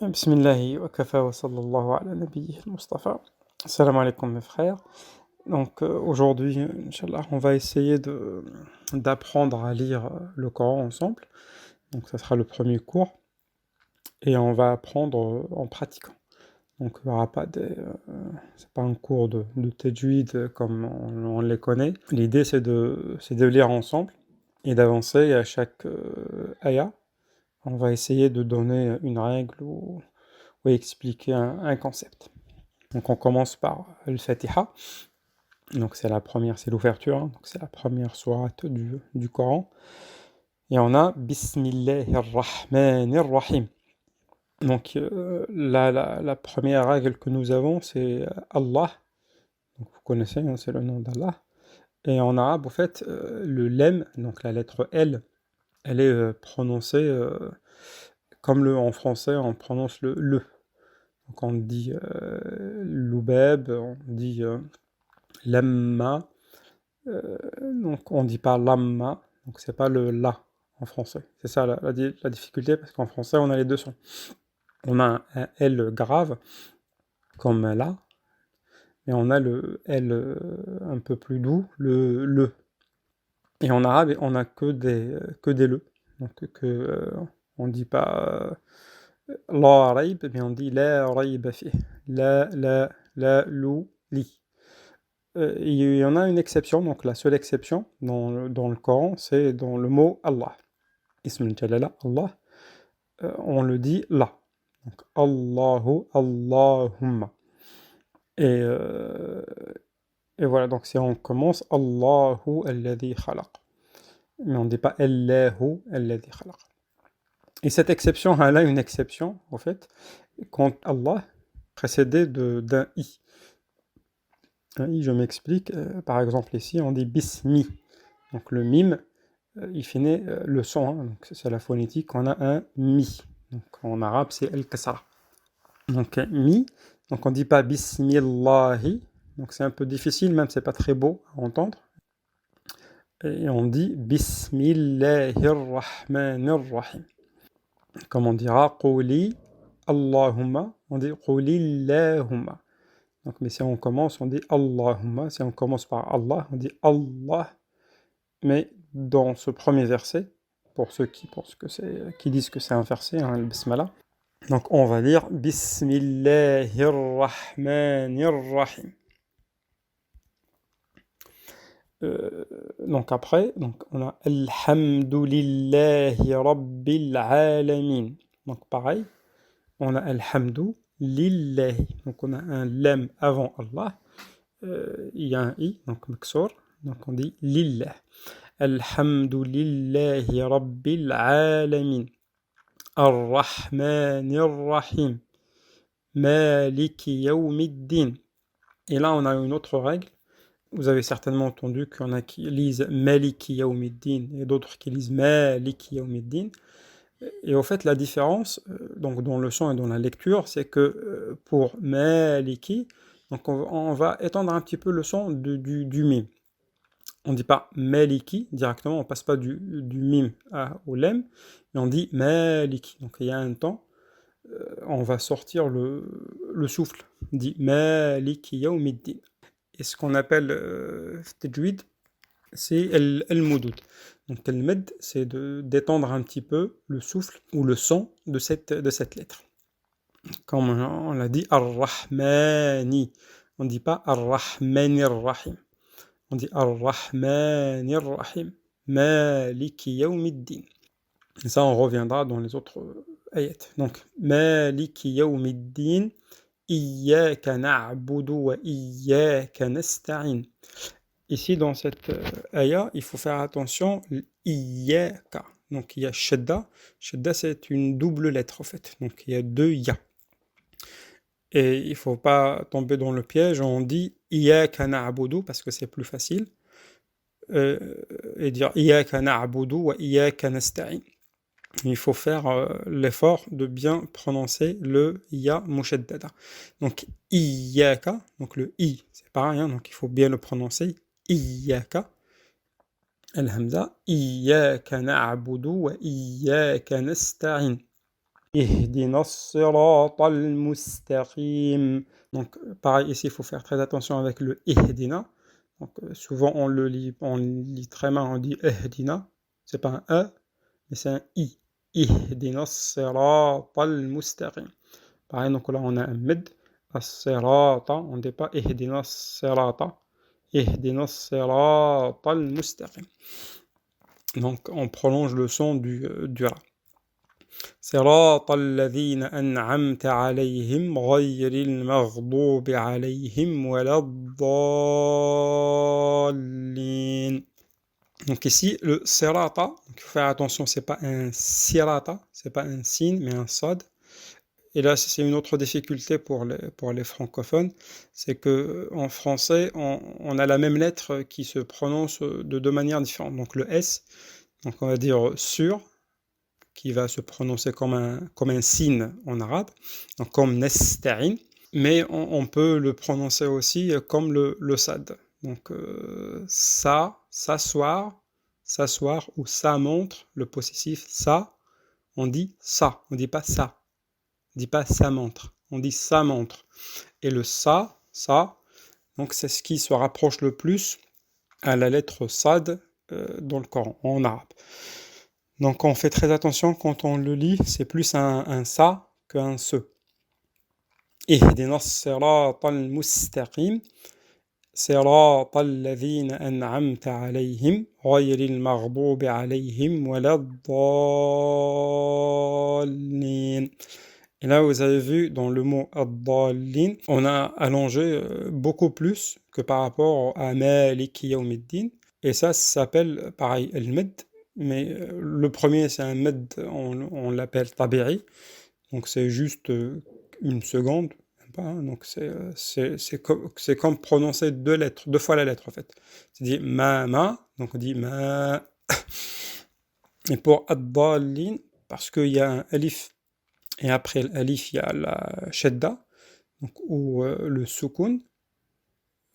Bismillahi wa kafa wa sallallahu ala nabiyyi al-Mustafa. Salam alaikum mes frères. Donc aujourd'hui, Inch'Allah, on va essayer d'apprendre à lire le Coran ensemble. Donc ça sera le premier cours et on va apprendre en pratiquant. Donc il n'y aura pas c'est pas un cours de tajwid comme on les connaît. L'idée c'est de lire ensemble et d'avancer et à chaque ayah. On va essayer de donner une règle ou expliquer un concept. Donc on commence par Al-Fatiha. Donc c'est la première, c'est l'ouverture, hein. Donc c'est la première sourate du Coran. Et on a Bismillahir-Rahmanir-Rahim. Donc la première règle que nous avons, c'est Allah. Donc vous connaissez, hein, c'est le nom d'Allah. Et en arabe, au fait, le lem, donc la lettre L, elle est prononcée comme en français, on prononce le le. Donc on dit loubeb, on dit lamma, donc on dit pas lamma, donc c'est pas le la en français. C'est ça la difficulté, parce qu'en français on a les deux sons. On a un L grave, comme là, et on a le L un peu plus doux, le. Et en arabe, on a que des le. Donc on dit pas la raib, mais on dit la raib fi. La, lou, li. Il y en a une exception, donc la seule exception dans le Coran, c'est dans le mot Allah. Ism al-Jalala, Allah, on le dit là. Donc Allahu, Allahumma. Et, et voilà, donc si on commence Allahu alladhi khalaq. Mais on ne dit pas Allahu alladhi khalaq. Et cette exception, elle a une exception, en fait, quand Allah précédé d'un i. Un i, je m'explique. Par exemple, ici, on dit bismi. Donc le mime, il finit le son. Hein, donc c'est la phonétique. On a un mi. Donc en arabe, c'est el-kasra. Donc mi. Donc on ne dit pas bismillahi. Donc c'est un peu difficile, même c'est pas très beau à entendre. Et on dit bismillahirrahmanirrahim. Comme on dira quli Allahumma, on dit qulillahumma. Donc, mais si on commence, on dit Allahumma. Si on commence par Allah, on dit Allah. Mais dans ce premier verset, pour ceux qui disent que c'est un verset, hein, le Bismillah, donc on va dire Bismillahirrahmanirrahim. Donc après, donc on a Alhamdulillahi Rabbil Alamin. Donc pareil, on a Alhamdu Lillahi. Donc on a un lam avant Allah. Il y a un i, donc maksour. Donc on dit Lillah. Alhamdulillahi Rabbil Alamin. Ar-Rahmanir-Rahim. Maliki Yawmiddin. Et là, on a une autre règle. Vous avez certainement entendu qu'il y en a qui lisent Maliki Yawmiddin et d'autres qui lisent Maliki Yawmiddin. Et au fait, la différence, donc dans le son et dans la lecture, c'est que pour Maliki, donc on va étendre un petit peu le son du mime. On ne dit pas Maliki directement, on ne passe pas du mime au lem, mais on dit Maliki. Donc il y a un temps, on va sortir le souffle. On dit Maliki Yawmiddin. Et ce qu'on appelle tajwid, c'est el-moudoud. Donc el-med, c'est d'étendre un petit peu le souffle ou le son de cette lettre. Comme on l'a dit, ar-Rahmani. On ne dit pas ar-Rahmanir-Rahim. On dit ar-Rahmanir-Rahim. Maliki Yawmiddin. Et ça, on reviendra dans les autres ayats. Donc, Maliki Yawmiddin. Iyyaka na'budu wa iyyaka nasta'in. Ici, dans cette ayah, il faut faire attention, iyyaka. Donc, il y a shadda. Shadda, c'est une double lettre, en fait. Donc, il y a deux ya. Et il ne faut pas tomber dans le piège. On dit iyyaka na'budu parce que c'est plus facile. Et dire iyyaka na'budu wa iyyaka nasta'in. Il faut faire l'effort de bien prononcer le ya mushaddada. Donc iyyaka, donc le i, c'est pareil, hein, donc il faut bien le prononcer. Iyyaka, al-hamza, iyyaka na'budu wa iyyaka nasta'in. Ihdina as-siratal mustaqim. Donc, pareil, ici, il faut faire très attention avec le ihdina. Donc, souvent, on lit très mal, on dit ihdina. C'est pas un E, mais c'est un I. Ihdina as-siratal mustaqim. Pareil, donc là, on a un med. As-sirata, on ne dit pas ihdina as-sirata. Ihdina as-siratal mustaqim. Donc, on prolonge le son du ra. صراط الذين أنعمت عليهم غير المغضوب عليهم ولا الضالين. Donc ici, le sirata, il faut faire attention, c'est pas un sirata, c'est pas un sin, mais un sad. Et là, c'est une autre difficulté pour les francophones, c'est que en français, on a la même lettre qui se prononce de deux manières différentes. Donc le S, donc on va dire sur, qui va se prononcer comme un sin en arabe, donc comme nesta'in, mais on peut le prononcer aussi comme le sad. Donc ça, s'asseoir ou ça montre, le possessif ça, on dit ça, on dit pas ça. On dit pas ça montre, on dit ça montre. Et le ça, donc c'est ce qui se rapproche le plus à la lettre sad dans le Coran, en arabe. Donc on fait très attention quand on le lit, c'est plus un ça qu'un ce. Ihdina as-siratal mustaqim, siratal ladhina an'amta alayhim, ghayril maghdubi alayhim waladdallin. Et là, vous avez vu, dans le mot ad-dallin, on a allongé beaucoup plus que par rapport à Maliki Yawmiddin. Et ça s'appelle, pareil, al-med. Mais le premier, c'est un med, on l'appelle tabi'i. Donc c'est juste une seconde. Pas, hein, donc c'est comme prononcer deux fois la lettre en fait. C'est dit ma, donc on dit ma. Et pour ad-dallin, parce qu'il y a un alif, et après l'alif, il y a la shadda, donc, ou le sukun.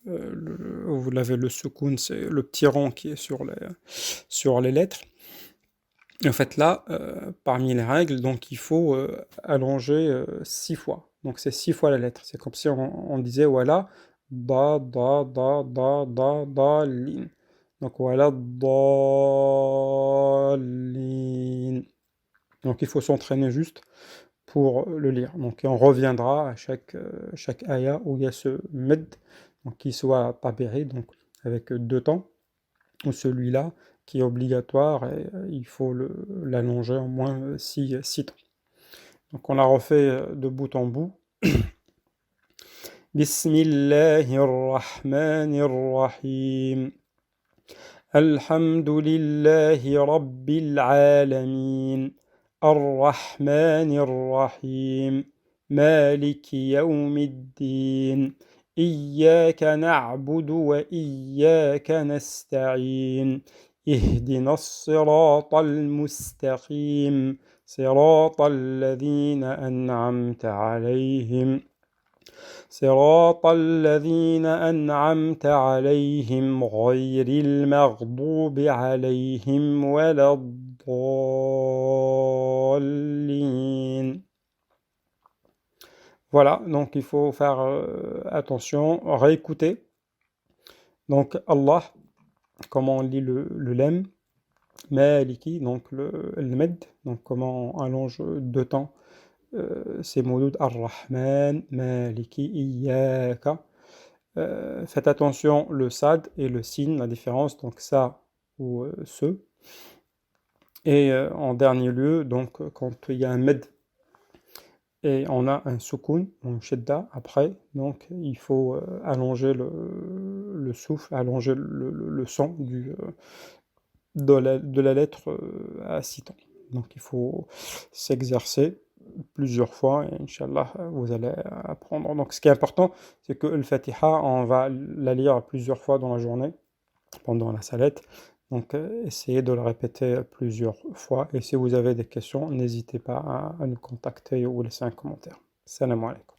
Vous l'avez, le sukun, c'est le petit rond qui est sur les lettres. En fait, là, parmi les règles, donc il faut allonger 6 fois. Donc c'est 6 fois la lettre. C'est comme si on disait voilà, da, da, da, da, da, da, lin. Donc voilà, da, lin. Donc il faut s'entraîner juste pour le lire. Donc on reviendra à chaque aya où il y a ce med, donc qui soit tabéré, donc avec 2 temps, ou celui-là qui est obligatoire et il faut l'allonger en moins 6 temps. Donc on la refait de bout en bout. Bismillahirrahmanirrahim. Alhamdulillahi rabbil alamin. Ar-Rahmanir-Rahim. Maliki yawmiddin. إياك نعبد وإياك نستعين اهدنا الصراط المستقيم صراط الذين أنعمت عليهم غير المغضوب عليهم ولا الضالين. Voilà, donc il faut faire attention, réécouter. Donc Allah, comment on lit le lem, Maliki, donc le med, donc comment on allonge 2 temps ces mouloud Ar-Rahman, Maliki, Iyaka. Faites attention le sad et le sin, la différence, donc ça ou ce. Et en dernier lieu, donc quand il y a un med et on a un sukun, un shedda après, donc il faut allonger le souffle, allonger le son de la lettre à 6 temps. Donc il faut s'exercer plusieurs fois et Inch'Allah vous allez apprendre. Donc ce qui est important, c'est que le Fatiha, on va la lire plusieurs fois dans la journée, pendant la salette. Donc essayez de le répéter plusieurs fois et si vous avez des questions, n'hésitez pas à nous contacter ou laisser un commentaire. Salam alaikum.